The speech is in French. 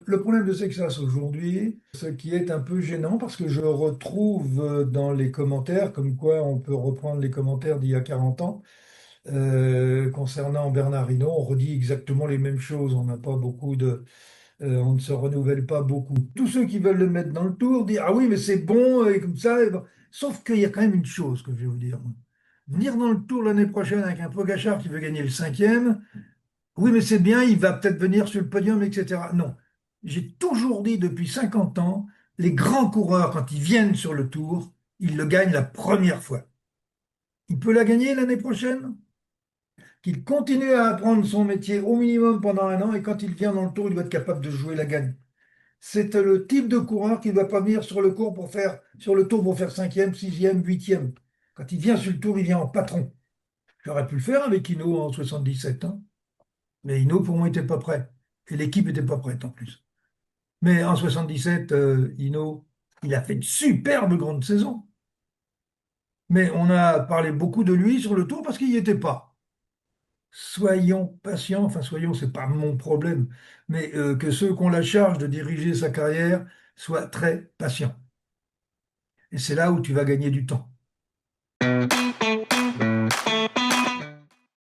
Le problème de Texas aujourd'hui, ce qui est un peu gênant, parce que je retrouve dans les commentaires, comme quoi on peut reprendre les commentaires d'il y a 40 ans, concernant Bernard Hinault, on redit exactement les mêmes choses, on n'a pas beaucoup on ne se renouvelle pas beaucoup. Tous ceux qui veulent le mettre dans le tour disent, ah oui, mais c'est bon, et comme ça. Et bon. Sauf qu'il y a quand même une chose que je vais vous dire. Venir dans le tour l'année prochaine avec un Pogačar qui veut gagner le cinquième, oui, mais c'est bien, il va peut-être venir sur le podium, etc. Non. J'ai toujours dit depuis 50 ans, les grands coureurs, quand ils viennent sur le tour, ils le gagnent la première fois. Il peut la gagner l'année prochaine, qu'il continue à apprendre son métier au minimum pendant un an, et quand il vient dans le tour, il doit être capable de jouer la gagne. C'est le type de coureur qui ne va pas venir sur le tour pour faire cinquième, sixième, huitième. Quand il vient sur le tour, il vient en patron. J'aurais pu le faire avec Hinault en 77, hein. Mais Hinault, pour moi, n'était pas prêt. Et l'équipe n'était pas prête en plus. Mais en 77, Hinault, il a fait une superbe grande saison. Mais on a parlé beaucoup de lui sur le tour parce qu'il n'y était pas. Soyons patients, enfin soyons, c'est pas mon problème, mais que ceux qui ont la charge de diriger sa carrière soient très patients. Et c'est là où tu vas gagner du temps.